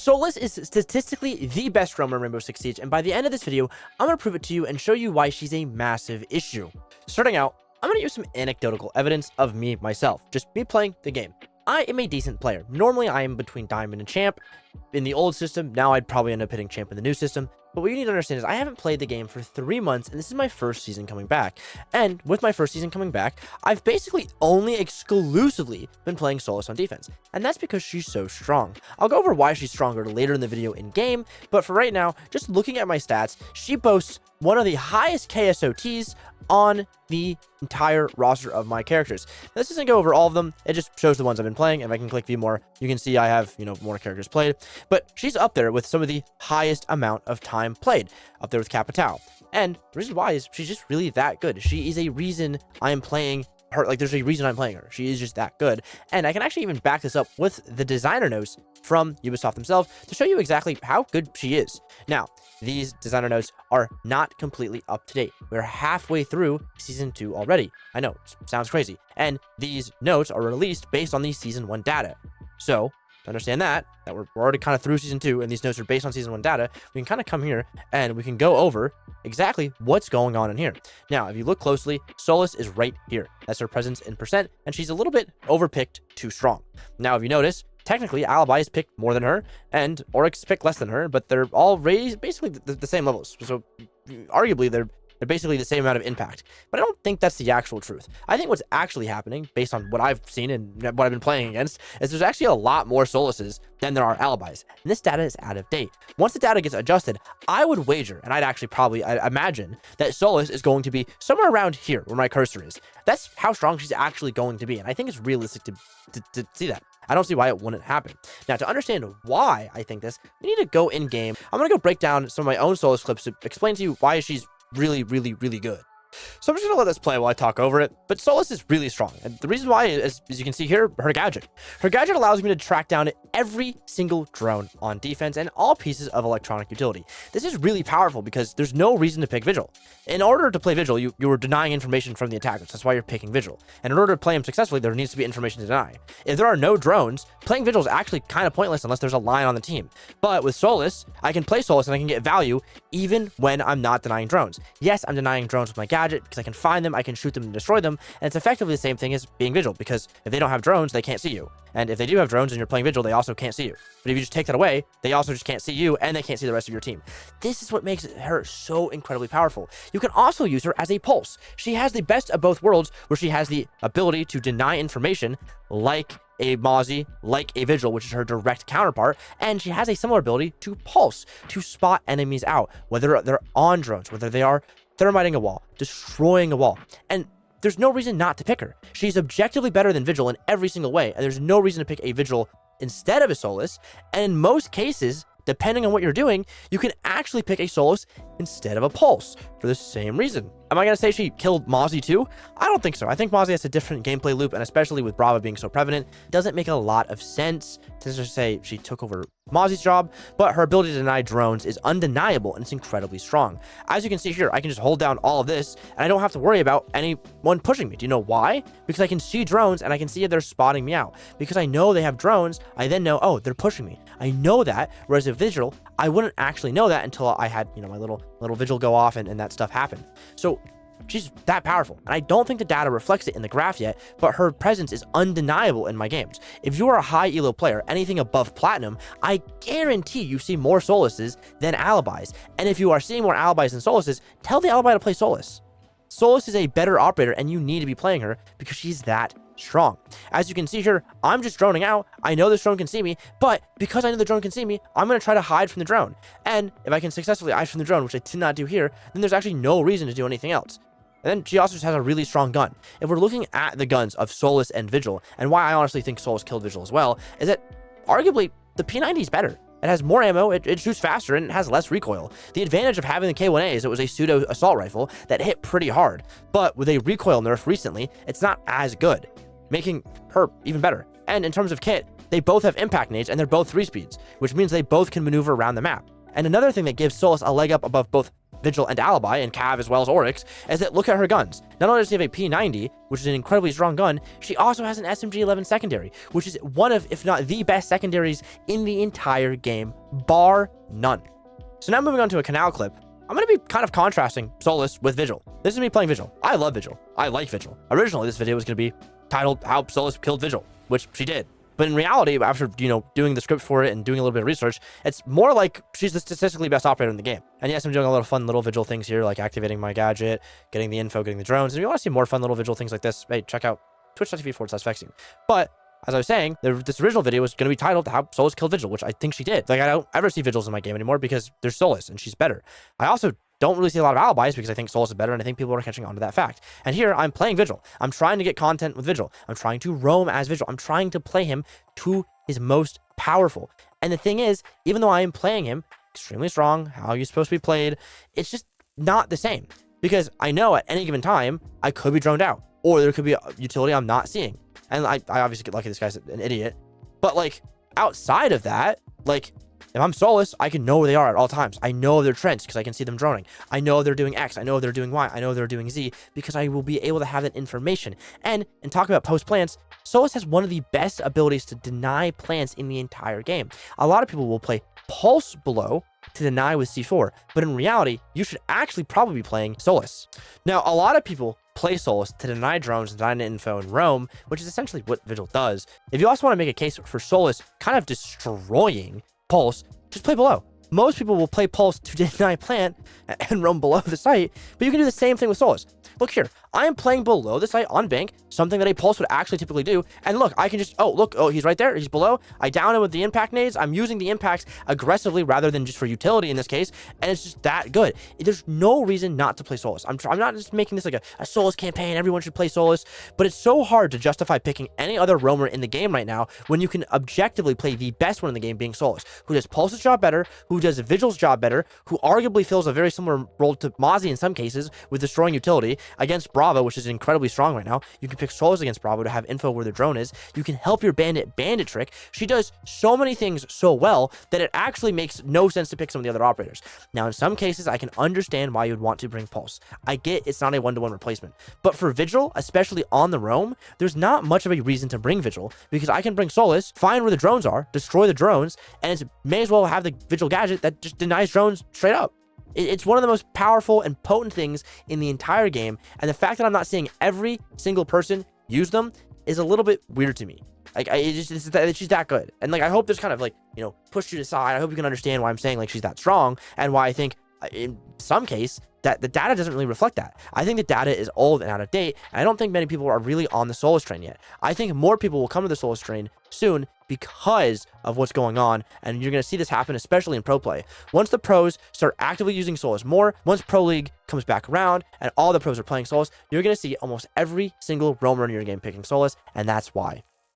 Solis is statistically the best roamer in Rainbow Six Siege, and by the end of this video, I'm going to prove it to you and show you why she's a massive issue. Starting out, I'm going to use some anecdotal evidence of me myself, just me playing the game. I am a decent player. Normally, I am between Diamond and Champ. In the old system, now I'd probably end up hitting Champ in the new system. But what you need to understand is I haven't played the game for 3 months, and this is my first season coming back. And with my first season coming back, I've basically only exclusively been playing Solis on defense. And that's because she's so strong. I'll go over why she's stronger later in the video in-game, but for right now, just looking at my stats, she boasts one of the highest KSOTs on the entire roster of my characters. Now, this doesn't go over all of them, it just shows the ones I've been playing. If I can click view more, you can see I have, more characters played, but she's up there with some of the highest amount of time played, up there with Capitao. And the reason why is she's just really that good. She is a reason I am playing her. Like, there's a reason I'm playing her. She is just that good. And I can actually even back this up with the designer notes from Ubisoft themselves to show you exactly how good she is. Now, these designer notes are not completely up to date. We're halfway through season 2 already. I know, it sounds crazy. And these notes are released based on the season 1 data. So to understand that we're already kind of through season 2 and these notes are based on season 1 data, we can kind of come here and we can go over exactly what's going on in here. Now, if you look closely, Solis is right here. That's her presence in percent, and she's a little bit overpicked too strong. Now, if you notice, technically, Alibi is picked more than her, and Oryx is picked less than her, but they're all raised basically the same levels. So, arguably, they're basically the same amount of impact. But I don't think that's the actual truth. I think what's actually happening, based on what I've seen and what I've been playing against, is there's actually a lot more Solises than there are Alibis. And this data is out of date. Once the data gets adjusted, I would wager, and I'd actually probably imagine, that Solis is going to be somewhere around here, where my cursor is. That's how strong she's actually going to be. And I think it's realistic to see that. I don't see why it wouldn't happen. Now, to understand why I think this, we need to go in-game. I'm going to go break down some of my own Solis clips to explain to you why she's really good. So I'm just gonna let this play while I talk over it, but Solis is really strong, and the reason why is, as you can see here, her gadget. Her gadget allows me to track down every single drone on defense and all pieces of electronic utility. This is really powerful because there's no reason to pick Vigil. In order to play Vigil, you are denying information from the attackers. That's why you're picking Vigil. And in order to play him successfully, there needs to be information to deny. If there are no drones, playing Vigil is actually kind of pointless unless there's a line on the team. But with Solis, I can play Solis and I can get value even when I'm not denying drones. Yes, I'm denying drones with my gadget, because I can find them, I can shoot them and destroy them, and it's effectively the same thing as being Vigil, because if they don't have drones, they can't see you. And if they do have drones and you're playing Vigil, they also can't see you. But if you just take that away, they also just can't see you, and they can't see the rest of your team. This is what makes her so incredibly powerful. You can also use her as a pulse. She has the best of both worlds, where she has the ability to deny information, like a Mozzie, like a Vigil, which is her direct counterpart, and she has a similar ability to pulse, to spot enemies out, whether they're on drones, whether they are thermiting a wall, destroying a wall. And there's no reason not to pick her. She's objectively better than Vigil in every single way, and there's no reason to pick a Vigil instead of a Solis. And in most cases, depending on what you're doing, you can actually pick a Solis instead of a Pulse for the same reason. Am I going to say she killed Mozzie too? I don't think so. I think Mozzie has a different gameplay loop, and especially with Brava being so prevalent, it doesn't make a lot of sense to just say she took over Mozzie's job, but her ability to deny drones is undeniable and it's incredibly strong. As you can see here, I can just hold down all of this and I don't have to worry about anyone pushing me. Do you know why? Because I can see drones and I can see if they're spotting me out. Because I know they have drones, I then know, oh, they're pushing me. I know that, whereas a Vigil, I wouldn't actually know that until I had, my little Vigil go off and that stuff happen. So she's that powerful, and I don't think the data reflects it in the graph yet, but her presence is undeniable in my games. If you are a high elo player, anything above platinum, I guarantee you see more Solises than Alibis. And if you are seeing more Alibis than Solises, tell the Alibi to play Solis. Solis is a better operator, and you need to be playing her because she's that strong. As you can see here, I'm just droning out. I know this drone can see me, but because I know the drone can see me, I'm going to try to hide from the drone. And if I can successfully hide from the drone, which I did not do here, then there's actually no reason to do anything else. And then she also just has a really strong gun. If we're looking at the guns of Solis and Vigil, and why I honestly think Solis killed Vigil as well, is that arguably the P90 is better. It has more ammo, it shoots faster, and it has less recoil. The advantage of having the K1A is it was a pseudo assault rifle that hit pretty hard, but with a recoil nerf recently, it's not as good, making her even better. And in terms of kit, they both have impact nades and they're both 3 speeds, which means they both can maneuver around the map. And another thing that gives Solis a leg up above both Vigil and Alibi, and Cav as well as Oryx, is that look at her guns. Not only does she have a P90, which is an incredibly strong gun, she also has an SMG-11 secondary, which is one of, if not the best secondaries in the entire game, bar none. So now moving on to a canal clip, I'm going to be kind of contrasting Solis with Vigil. This is me playing Vigil. I love Vigil. I like Vigil. Originally, this video was going to be titled How Solis Killed Vigil, which she did. But in reality, after, doing the script for it and doing a little bit of research, it's more like she's the statistically best operator in the game. And yes, I'm doing a lot of fun little Vigil things here, like activating my gadget, getting the info, getting the drones. And if you want to see more fun little Vigil things like this, hey, check out twitch.tv/Vexian. But as I was saying, this original video was going to be titled How Solis Killed Vigil, which I think she did. Like, I don't ever see Vigils in my game anymore because there's Solis and she's better. I also don't really see a lot of alibis because I think Solis is better, and I think people are catching on to that fact. And here, I'm playing Vigil. I'm trying to get content with Vigil. I'm trying to roam as Vigil. I'm trying to play him to his most powerful. And the thing is, even though I am playing him extremely strong, how he's supposed to be played, it's just not the same. Because I know at any given time, I could be droned out, or there could be a utility I'm not seeing. And I obviously get lucky this guy's an idiot. But, like, outside of that, like, if I'm Solis, I can know where they are at all times. I know their trends because I can see them droning. I know they're doing X. I know they're doing Y. I know they're doing Z because I will be able to have that information. And talking about post plants, Solis has one of the best abilities to deny plants in the entire game. A lot of people will play Pulse below to deny with C4, but in reality, you should actually probably be playing Solis. Now, a lot of people play Solis to deny drones and deny info and roam, which is essentially what Vigil does. If you also want to make a case for Solis kind of destroying Pulse, just play below. Most people will play Pulse to deny plant and roam below the site, but you can do the same thing with Solis. Look here, I am playing below the site on bank, something that a Pulse would actually typically do. And look, I can just, oh, he's right there. He's below. I down him with the impact nades. I'm using the impacts aggressively rather than just for utility in this case. And it's just that good. There's no reason not to play Solis. I'm not just making this like a Solis campaign. Everyone should play Solis. But it's so hard to justify picking any other roamer in the game right now when you can objectively play the best one in the game being Solis, who does Pulse's job better, who does Vigil's job better, who arguably fills a very similar role to Mozzie in some cases with destroying utility against Bravo, which is incredibly strong right now. You can pick Solis against Bravo to have info where the drone is. You can help your bandit trick. She does so many things so well that it actually makes no sense to pick some of the other operators. Now, in some cases, I can understand why you'd want to bring Pulse. I get it's not a one-to-one replacement. But for Vigil, especially on the roam, there's not much of a reason to bring Vigil because I can bring Solis, find where the drones are, destroy the drones, and it may as well have the Vigil gadget that just denies drones straight up. It's one of the most powerful and potent things in the entire game, and the fact that I'm not seeing every single person use them is a little bit weird to me. Like, she's that good. And, like, I hope this kind of, like, pushed you aside. I hope you can understand why I'm saying, like, she's that strong, and why I think, in some case, that the data doesn't really reflect that. I think the data is old and out of date, and I don't think many people are really on the Solis train yet. I think more people will come to the Solis train soon because of what's going on, and you're going to see this happen, especially in pro play. Once the pros start actively using Solis more, once Pro League comes back around, and all the pros are playing Solis, you're going to see almost every single roamer in your game picking Solis, and that's why.